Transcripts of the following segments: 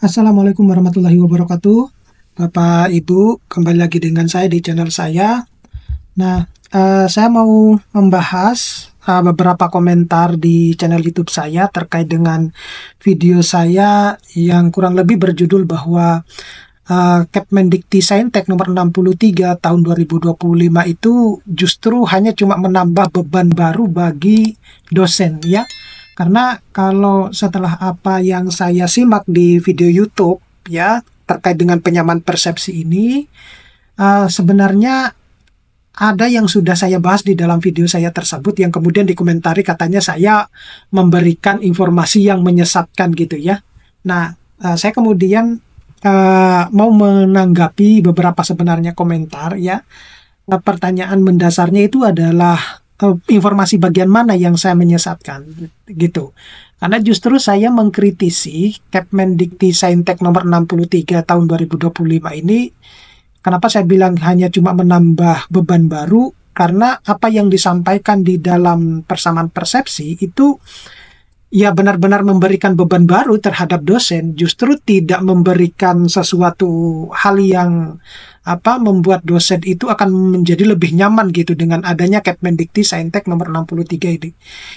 Assalamualaikum warahmatullahi wabarakatuh. Bapak Ibu, kembali lagi dengan saya di channel saya. Nah, saya mau membahas beberapa komentar di channel YouTube saya terkait dengan video saya yang kurang lebih berjudul bahwa Kepmendikti Saintek nomor 63 tahun 2025 itu justru hanya cuma menambah beban baru bagi dosen ya. Karena kalau setelah apa yang saya simak di video YouTube ya terkait dengan penyamaan persepsi ini, sebenarnya ada yang sudah saya bahas di dalam video saya tersebut yang kemudian dikomentari katanya saya memberikan informasi yang menyesatkan gitu ya. Nah, saya kemudian mau menanggapi beberapa sebenarnya komentar ya. Pertanyaan mendasarnya itu adalah informasi bagian mana yang saya menyesatkan gitu. Karena justru saya mengkritisi Kepmendikti Saintek nomor 63 tahun 2025 ini. Kenapa saya bilang hanya cuma menambah beban baru? Karena apa yang disampaikan di dalam persamaan persepsi itu ya benar-benar memberikan beban baru terhadap dosen, justru tidak memberikan sesuatu hal yang membuat dosen itu akan menjadi lebih nyaman gitu dengan adanya Kepmendikti Saintek nomor 63 ini.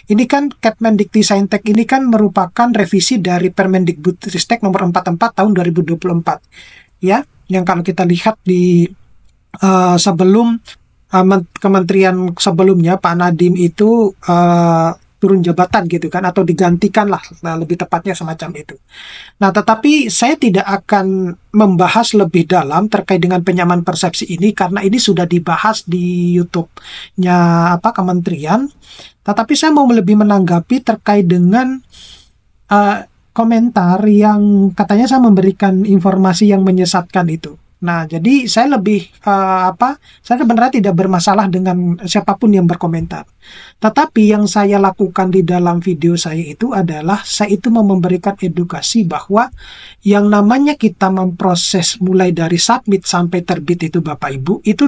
Ini kan Kepmendikti Saintek ini kan merupakan revisi dari Permendikbudristek nomor 44 tahun 2024. Ya, yang kalau kita lihat di sebelum kementerian sebelumnya Pak Nadiem itu turun jabatan gitu kan, atau digantikan lah lebih tepatnya semacam itu. Nah, tetapi saya tidak akan membahas lebih dalam terkait dengan penyamaan persepsi ini karena ini sudah dibahas di YouTube-nya kementerian. Tetapi saya mau lebih menanggapi terkait dengan komentar yang katanya saya memberikan informasi yang menyesatkan itu. Nah, jadi saya lebih saya sebenarnya tidak bermasalah dengan siapapun yang berkomentar. Tetapi yang saya lakukan di dalam video saya itu adalah saya itu mau memberikan edukasi bahwa yang namanya kita memproses mulai dari submit sampai terbit itu Bapak Ibu, itu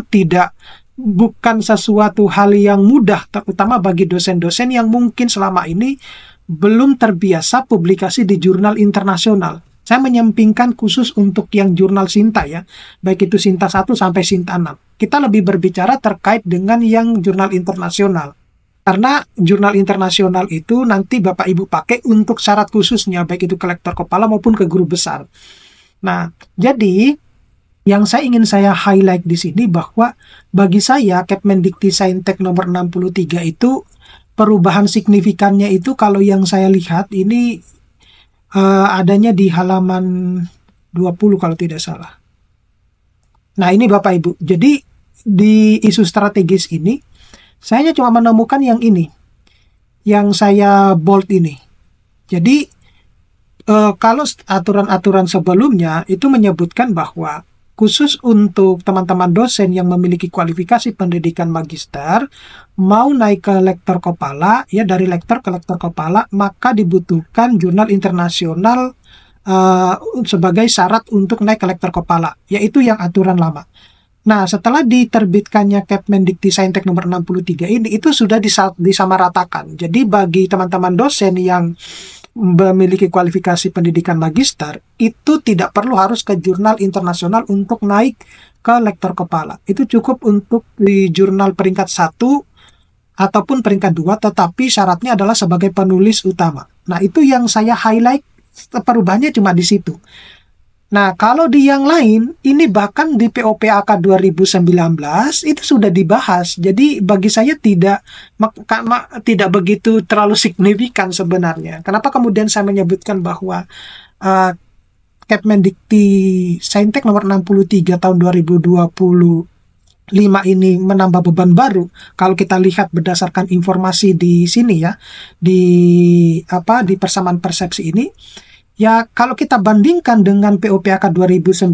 bukan sesuatu hal yang mudah, terutama bagi dosen-dosen yang mungkin selama ini belum terbiasa publikasi di jurnal internasional. Saya menyampingkan khusus untuk yang jurnal Sinta ya, baik itu Sinta 1 sampai Sinta 6. Kita lebih berbicara terkait dengan yang jurnal internasional. Karena jurnal internasional itu nanti Bapak Ibu pakai untuk syarat khususnya, baik itu ke lektor kepala maupun ke guru besar. Nah, jadi yang saya highlight di sini bahwa bagi saya Kepmendikti Saintek nomor 63 itu perubahan signifikannya itu kalau yang saya lihat ini adanya di halaman 20 kalau tidak salah. Nah, ini Bapak Ibu. Jadi di isu strategis ini saya cuma menemukan yang ini. Yang saya bold ini. Jadi kalau aturan-aturan sebelumnya itu menyebutkan bahwa khusus untuk teman-teman dosen yang memiliki kualifikasi pendidikan magister mau naik ke lektor kepala ya, dari lektor ke lektor kepala, maka dibutuhkan jurnal internasional sebagai syarat untuk naik ke lektor kepala, yaitu yang aturan lama. Nah, setelah diterbitkannya Kepmendikti Saintek nomor 63 ini itu sudah disamaratakan. Jadi bagi teman-teman dosen yang memiliki kualifikasi pendidikan magister itu tidak perlu harus ke jurnal internasional untuk naik ke lektor kepala. Itu cukup untuk di jurnal peringkat 1 ataupun peringkat 2, tetapi syaratnya adalah sebagai penulis utama. Nah, itu yang saya highlight, perubahannya cuma di situ. Nah, kalau di yang lain, ini bahkan di POPAK 2019 itu sudah dibahas. Jadi bagi saya tidak begitu terlalu signifikan sebenarnya. Kenapa kemudian saya menyebutkan bahwa Kepmendikti Saintek nomor 63 tahun 2025 ini menambah beban baru. Kalau kita lihat berdasarkan informasi di sini ya, di persamaan persepsi ini, ya, kalau kita bandingkan dengan POPAK 2019,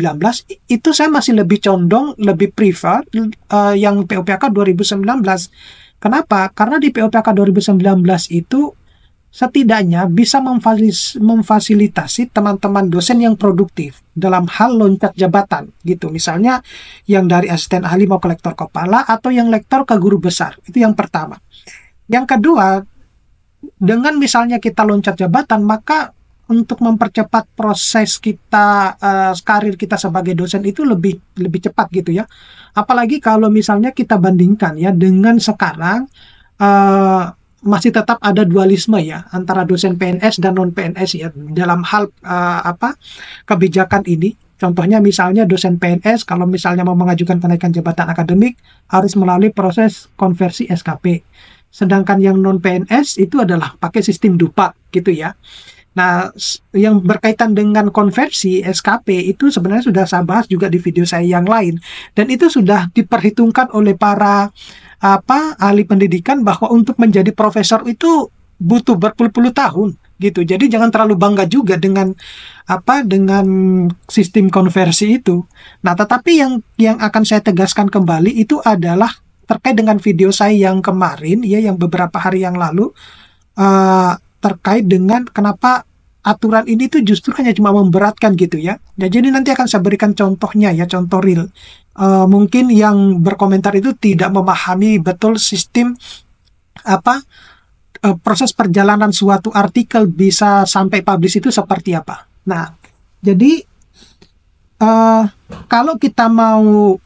itu saya masih lebih condong, lebih prefer yang POPAK 2019. Kenapa? Karena di POPAK 2019 itu setidaknya bisa memfasilitasi teman-teman dosen yang produktif dalam hal loncat jabatan, gitu. Misalnya yang dari asisten ahli mau ke lektor kepala atau yang lektor ke guru besar. Itu yang pertama. Yang kedua, dengan misalnya kita loncat jabatan, maka untuk mempercepat proses kita karir kita sebagai dosen itu lebih lebih cepat gitu ya. Apalagi kalau misalnya kita bandingkan ya dengan sekarang, eh, masih tetap ada dualisme ya antara dosen PNS dan non PNS ya dalam hal kebijakan ini. Contohnya misalnya dosen PNS kalau misalnya mau mengajukan kenaikan jabatan akademik harus melalui proses konversi SKP. Sedangkan yang non PNS itu adalah pakai sistem DUPAK gitu ya. Nah, yang berkaitan dengan konversi SKP itu sebenarnya sudah saya bahas juga di video saya yang lain, dan itu sudah diperhitungkan oleh para ahli pendidikan bahwa untuk menjadi profesor itu butuh berpuluh-puluh tahun gitu. Jadi jangan terlalu bangga juga dengan sistem konversi itu. Nah, tetapi yang akan saya tegaskan kembali itu adalah terkait dengan video saya yang kemarin ya, yang beberapa hari yang lalu, terkait dengan kenapa aturan ini tuh justru hanya cuma memberatkan gitu ya. Ya, jadi nanti akan saya berikan contohnya ya, contoh real. Mungkin yang berkomentar itu tidak memahami betul sistem proses perjalanan suatu artikel bisa sampai publish itu seperti apa. Nah, jadi kalau kita mau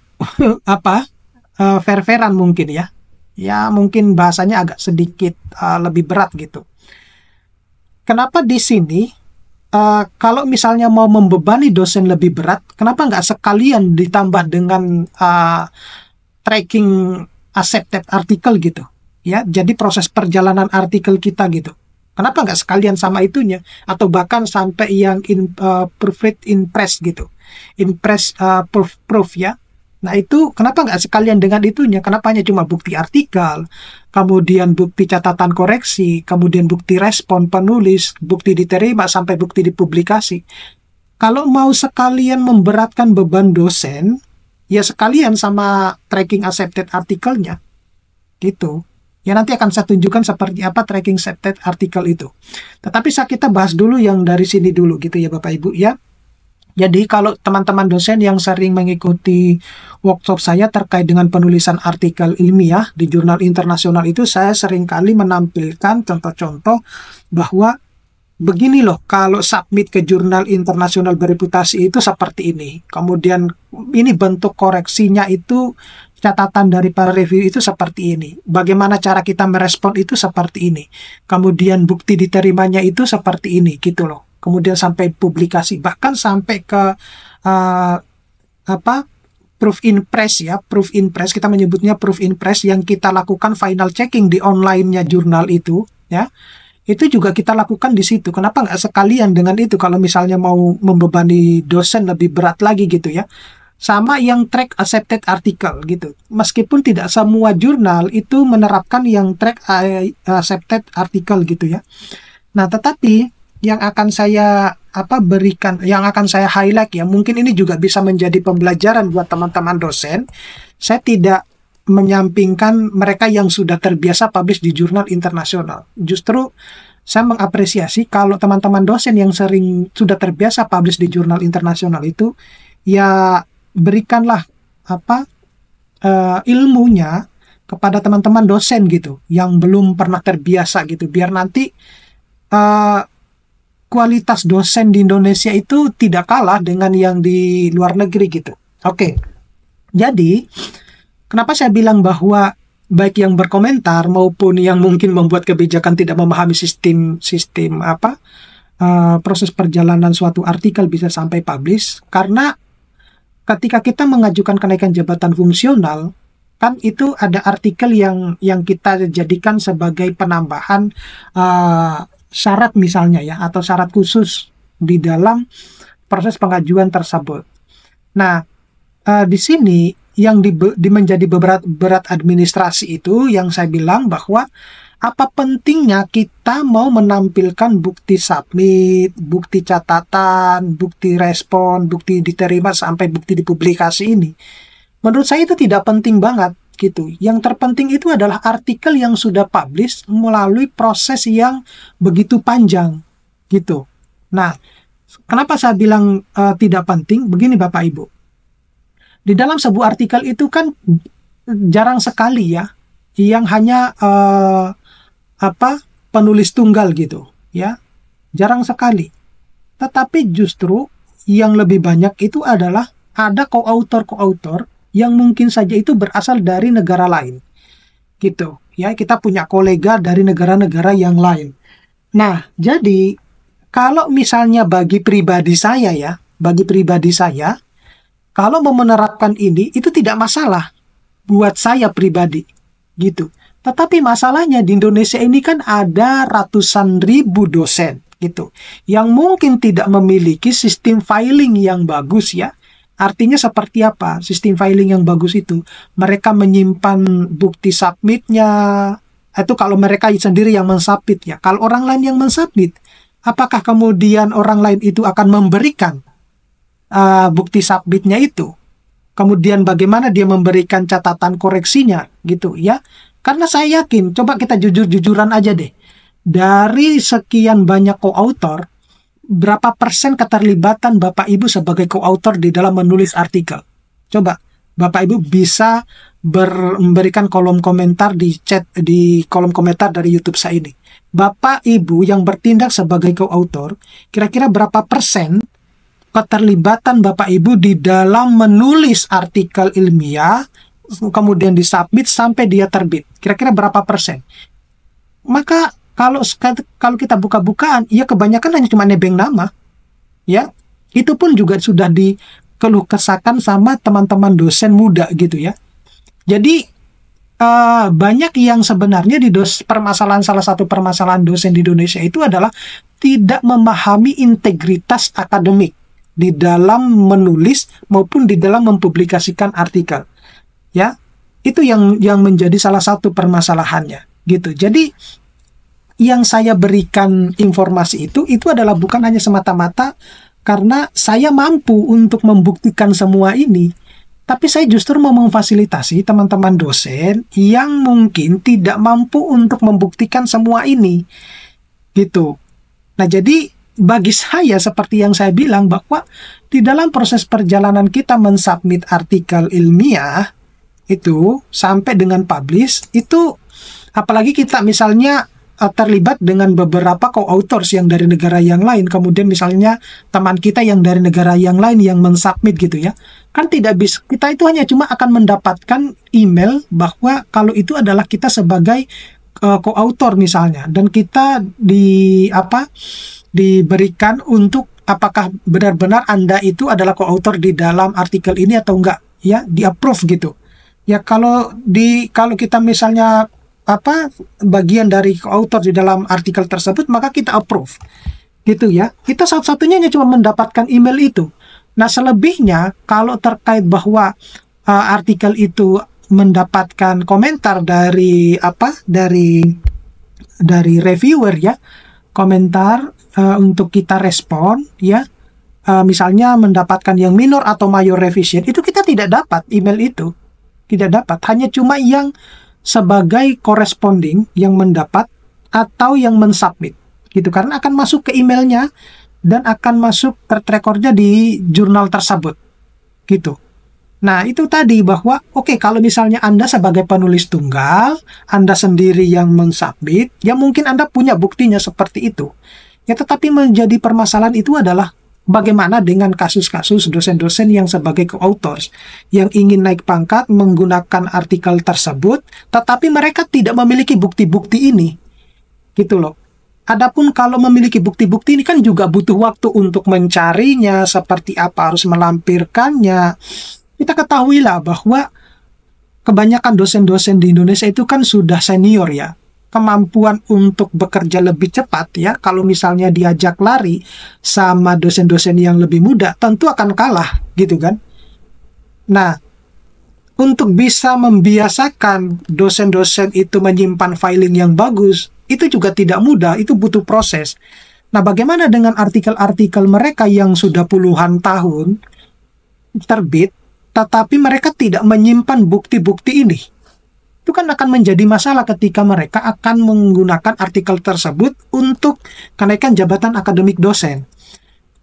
fair-fairan mungkin ya mungkin bahasanya agak sedikit lebih berat gitu. Kenapa di sini kalau misalnya mau membebani dosen lebih berat, kenapa nggak sekalian ditambah dengan tracking accepted artikel gitu? Ya, jadi proses perjalanan artikel kita gitu. Kenapa nggak sekalian sama itunya? Atau bahkan sampai yang proofread in press gitu. In press proof ya. Nah itu kenapa nggak sekalian dengan itunya? Kenapa hanya cuma bukti artikel, kemudian bukti catatan koreksi, kemudian bukti respon penulis, bukti diterima, sampai bukti dipublikasi. Kalau mau sekalian memberatkan beban dosen, ya sekalian sama tracking accepted artikelnya. Gitu. Ya nanti akan saya tunjukkan seperti apa tracking accepted artikel itu. Tetapi kita bahas dulu yang dari sini dulu gitu ya Bapak Ibu ya. Jadi kalau teman-teman dosen yang sering mengikuti workshop saya terkait dengan penulisan artikel ilmiah di jurnal internasional itu, saya seringkali menampilkan contoh-contoh bahwa begini loh, kalau submit ke jurnal internasional bereputasi itu seperti ini. Kemudian ini bentuk koreksinya itu, catatan dari para review itu seperti ini. Bagaimana cara kita merespon itu seperti ini. Kemudian bukti diterimanya itu seperti ini gitu loh. Kemudian sampai publikasi, bahkan sampai ke proof in press ya, proof in press, kita menyebutnya proof in press yang kita lakukan final checking di online-nya jurnal itu ya. Itu juga kita lakukan di situ. Kenapa nggak sekalian dengan itu kalau misalnya mau membebani dosen lebih berat lagi gitu ya. Sama yang track accepted article gitu. Meskipun tidak semua jurnal itu menerapkan yang track accepted article gitu ya. Nah, tetapi yang akan saya berikan, yang akan saya highlight ya, mungkin ini juga bisa menjadi pembelajaran buat teman-teman dosen. Saya tidak menyampingkan mereka yang sudah terbiasa publish di jurnal internasional. Justru saya mengapresiasi kalau teman-teman dosen yang sudah terbiasa publish di jurnal internasional itu, ya berikanlah ilmunya kepada teman-teman dosen gitu yang belum pernah terbiasa gitu, biar nanti kualitas dosen di Indonesia itu tidak kalah dengan yang di luar negeri gitu. Oke. Jadi kenapa saya bilang bahwa baik yang berkomentar maupun yang mungkin membuat kebijakan tidak memahami sistem proses perjalanan suatu artikel bisa sampai publish, karena ketika kita mengajukan kenaikan jabatan fungsional, kan itu ada artikel yang kita jadikan sebagai penambahan syarat misalnya ya, atau syarat khusus di dalam proses pengajuan tersebut. Nah, di sini yang menjadi berat administrasi itu yang saya bilang bahwa apa pentingnya kita mau menampilkan bukti submit, bukti catatan, bukti respon, bukti diterima, sampai bukti dipublikasi ini. Menurut saya itu tidak penting banget gitu. Yang terpenting itu adalah artikel yang sudah publish melalui proses yang begitu panjang gitu. Nah, kenapa saya bilang tidak penting? Begini Bapak Ibu. Di dalam sebuah artikel itu kan jarang sekali ya yang hanya penulis tunggal gitu ya, jarang sekali. Tetapi justru yang lebih banyak itu adalah ada co-author yang mungkin saja itu berasal dari negara lain. Gitu. Ya, kita punya kolega dari negara-negara yang lain. Nah, jadi kalau misalnya bagi pribadi saya, kalau mau menerapkan ini itu tidak masalah buat saya pribadi, gitu. Tetapi masalahnya di Indonesia ini kan ada ratusan ribu dosen, gitu, yang mungkin tidak memiliki sistem filing yang bagus ya. Artinya seperti apa sistem filing yang bagus itu? Mereka menyimpan bukti submitnya, itu kalau mereka sendiri yang mensubmit ya. Kalau orang lain yang mensubmit, apakah kemudian orang lain itu akan memberikan bukti submitnya itu? Kemudian bagaimana dia memberikan catatan koreksinya gitu ya. Karena saya yakin, coba kita jujur-jujuran aja deh. Dari sekian banyak co-author, berapa persen keterlibatan Bapak Ibu sebagai co-author di dalam menulis artikel? Coba Bapak Ibu bisa memberikan kolom komentar di chat, di kolom komentar dari YouTube saya ini. Bapak Ibu yang bertindak sebagai co-author, kira-kira berapa persen keterlibatan Bapak Ibu di dalam menulis artikel ilmiah, kemudian disubmit sampai dia terbit? Kira-kira berapa persen? Maka kalau kita buka-bukaan, ya kebanyakan hanya cuma nebeng nama, ya. Itu pun juga sudah dikeluh kesahkan sama teman-teman dosen muda gitu ya. Jadi banyak yang sebenarnya salah satu permasalahan dosen di Indonesia itu adalah tidak memahami integritas akademik di dalam menulis maupun di dalam mempublikasikan artikel, ya. Itu yang menjadi salah satu permasalahannya, gitu. Jadi yang saya berikan informasi itu adalah bukan hanya semata-mata karena saya mampu untuk membuktikan semua ini, tapi saya justru mau memfasilitasi teman-teman dosen yang mungkin tidak mampu untuk membuktikan semua ini, gitu. Nah, jadi bagi saya seperti yang saya bilang bahwa di dalam proses perjalanan kita mensubmit artikel ilmiah itu sampai dengan publish itu, apalagi kita misalnya terlibat dengan beberapa co-authors yang dari negara yang lain, kemudian misalnya teman kita yang dari negara yang lain yang mensubmit gitu ya, kan tidak bisa, kita itu hanya cuma akan mendapatkan email bahwa kalau itu adalah kita sebagai co-author misalnya, dan kita diberikan untuk apakah benar-benar Anda itu adalah co-author di dalam artikel ini atau enggak, ya, di-approve gitu. Ya kalau kita misalnya bagian dari author di dalam artikel tersebut, maka kita approve gitu ya. Kita satu-satunya hanya cuma mendapatkan email itu. Nah, selebihnya kalau terkait bahwa artikel itu mendapatkan komentar dari dari reviewer ya, komentar untuk kita respon ya, misalnya mendapatkan yang minor atau mayor revision, itu kita tidak dapat email itu, tidak dapat, hanya cuma yang sebagai corresponding yang mendapat atau yang mensubmit gitu, karena akan masuk ke emailnya dan akan masuk terrekornya di jurnal tersebut gitu. Nah, itu tadi bahwa oke, kalau misalnya Anda sebagai penulis tunggal, Anda sendiri yang mensubmit, ya mungkin Anda punya buktinya seperti itu ya, tetapi menjadi permasalahan itu adalah bagaimana dengan kasus-kasus dosen-dosen yang sebagai co-authors yang ingin naik pangkat menggunakan artikel tersebut, tetapi mereka tidak memiliki bukti-bukti ini, gitu loh. Adapun kalau memiliki bukti-bukti ini kan juga butuh waktu untuk mencarinya, seperti apa harus melampirkannya. Kita ketahuilah bahwa kebanyakan dosen-dosen di Indonesia itu kan sudah senior ya. Kemampuan untuk bekerja lebih cepat ya, kalau misalnya diajak lari sama dosen-dosen yang lebih muda, tentu akan kalah gitu kan. Nah, untuk bisa membiasakan dosen-dosen itu menyimpan filing yang bagus, itu juga tidak mudah, itu butuh proses. Nah, bagaimana dengan artikel-artikel mereka yang sudah puluhan tahun terbit, tetapi mereka tidak menyimpan bukti-bukti ini? Itu kan akan menjadi masalah ketika mereka akan menggunakan artikel tersebut untuk kenaikan jabatan akademik dosen.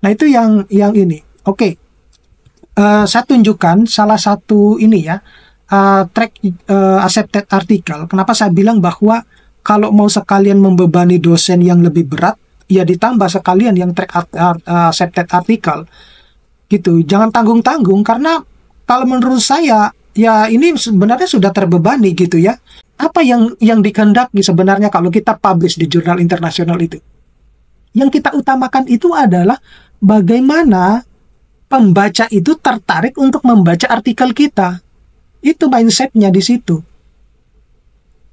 Nah, itu yang ini. Oke. Saya tunjukkan salah satu ini ya, track accepted artikel. Kenapa saya bilang bahwa kalau mau sekalian membebani dosen yang lebih berat, ya ditambah sekalian yang accepted article gitu. Jangan tanggung-tanggung, karena kalau menurut saya ya ini sebenarnya sudah terbebani gitu ya. Apa yang dikehendaki sebenarnya kalau kita publish di jurnal internasional itu? Yang kita utamakan itu adalah bagaimana pembaca itu tertarik untuk membaca artikel kita. Itu mindsetnya di situ.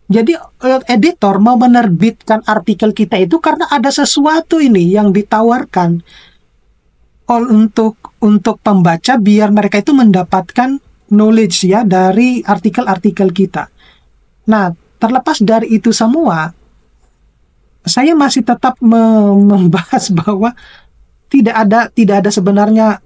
Jadi editor mau menerbitkan artikel kita itu karena ada sesuatu ini yang ditawarkan untuk pembaca, biar mereka itu mendapatkan knowledge ya dari artikel-artikel kita. Nah, terlepas dari itu semua, saya masih tetap membahas bahwa tidak ada sebenarnya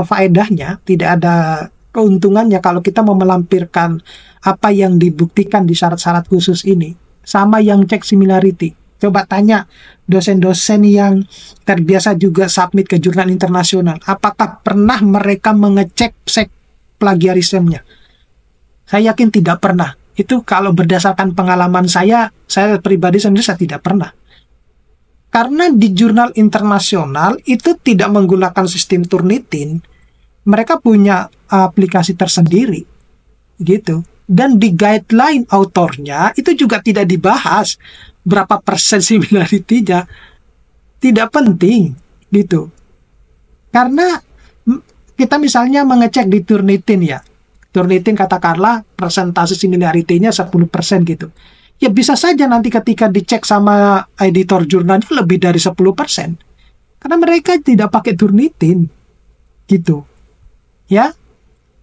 faedahnya, tidak ada keuntungannya kalau kita mau melampirkan apa yang dibuktikan di syarat-syarat khusus ini. Sama yang cek similarity. Coba tanya dosen-dosen yang terbiasa juga submit ke jurnal internasional, apakah pernah mereka mengecek plagiarismenya? Saya yakin tidak pernah. Itu kalau berdasarkan pengalaman saya pribadi sendiri saya tidak pernah. Karena di jurnal internasional itu tidak menggunakan sistem Turnitin, mereka punya aplikasi tersendiri, gitu. Dan di guideline autornya itu juga tidak dibahas berapa persen similarity-nya, tidak penting, gitu. Karena kita misalnya mengecek di Turnitin ya, Turnitin katakanlah persentase similarity-nya 10% gitu. Ya bisa saja nanti ketika dicek sama editor jurnalnya lebih dari 10%. Karena mereka tidak pakai Turnitin. Gitu. Ya.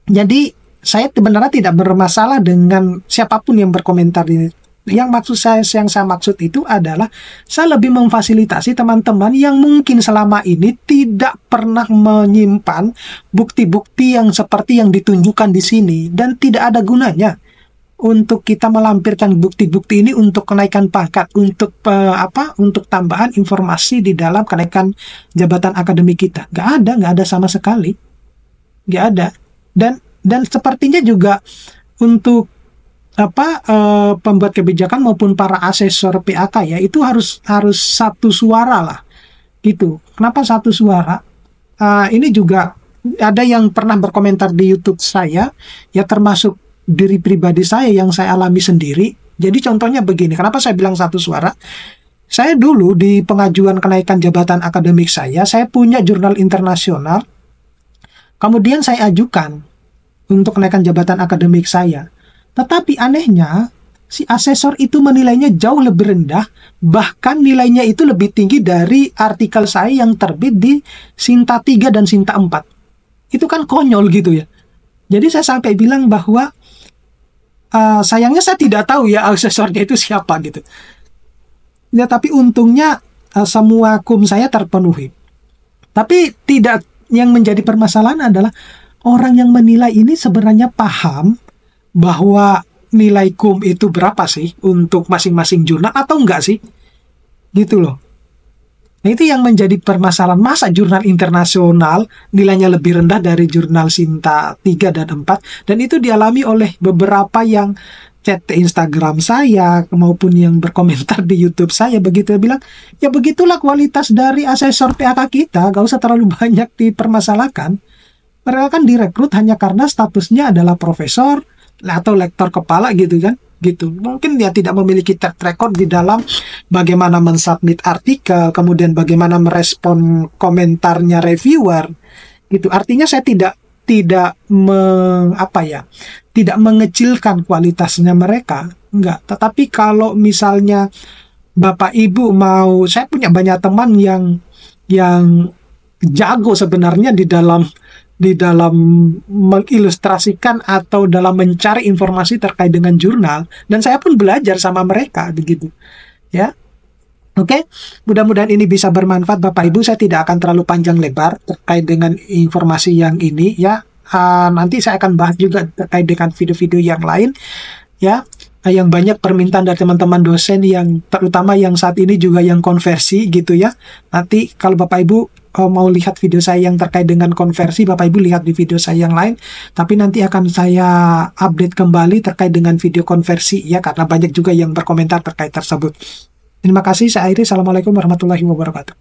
Jadi saya sebenarnya tidak bermasalah dengan siapapun yang berkomentar ini. Yang saya maksud itu adalah saya lebih memfasilitasi teman-teman yang mungkin selama ini tidak pernah menyimpan bukti-bukti yang seperti yang ditunjukkan di sini, dan tidak ada gunanya untuk kita melampirkan bukti-bukti ini untuk kenaikan pangkat, untuk untuk tambahan informasi di dalam kenaikan jabatan akademik kita. Nggak ada sama sekali. Nggak ada. Dan sepertinya juga untuk pembuat kebijakan maupun para asesor PAK ya, itu harus satu suara lah gitu. Kenapa satu suara? Ini juga ada yang pernah berkomentar di YouTube saya ya, termasuk diri pribadi saya yang saya alami sendiri. Jadi contohnya begini, kenapa saya bilang satu suara? Saya dulu di pengajuan kenaikan jabatan akademik saya punya jurnal internasional, kemudian saya ajukan untuk kenaikan jabatan akademik saya. Tetapi anehnya, si asesor itu menilainya jauh lebih rendah, bahkan nilainya itu lebih tinggi dari artikel saya yang terbit di Sinta 3 dan Sinta 4. Itu kan konyol gitu ya. Jadi saya sampai bilang bahwa sayangnya saya tidak tahu ya asesornya itu siapa gitu. Ya, tapi untungnya semua kum saya terpenuhi. Tapi yang menjadi permasalahan adalah orang yang menilai ini sebenarnya paham bahwa nilai kum itu berapa sih untuk masing-masing jurnal atau enggak sih? Gitu loh. Nah, itu yang menjadi permasalahan. Masa jurnal internasional nilainya lebih rendah dari jurnal Sinta 3 dan 4, dan itu dialami oleh beberapa yang chat Instagram saya maupun yang berkomentar di YouTube saya. Begitu bilang, ya begitulah kualitas dari asesor PAK kita, gak usah terlalu banyak dipermasalahkan. Mereka kan direkrut hanya karena statusnya adalah profesor atau lektor kepala gitu kan, gitu. Mungkin dia tidak memiliki track record di dalam bagaimana mensubmit artikel, kemudian bagaimana merespon komentarnya reviewer, gitu. Artinya saya tidak mengecilkan kualitasnya mereka, enggak. Tetapi kalau misalnya Bapak Ibu mau, saya punya banyak teman yang jago sebenarnya di dalam mengilustrasikan atau dalam mencari informasi terkait dengan jurnal, dan saya pun belajar sama mereka begitu ya. Oke, mudah-mudahan ini bisa bermanfaat Bapak Ibu. Saya tidak akan terlalu panjang lebar terkait dengan informasi yang ini ya. Nanti saya akan bahas juga terkait dengan video-video yang lain ya, yang banyak permintaan dari teman-teman dosen, yang terutama yang saat ini juga yang konversi gitu ya. Nanti kalau Bapak Ibu mau lihat video saya yang terkait dengan konversi, Bapak Ibu lihat di video saya yang lain. Tapi nanti akan saya update kembali terkait dengan video konversi ya, karena banyak juga yang berkomentar terkait tersebut. Terima kasih, saya akhiri. Assalamualaikum warahmatullahi wabarakatuh.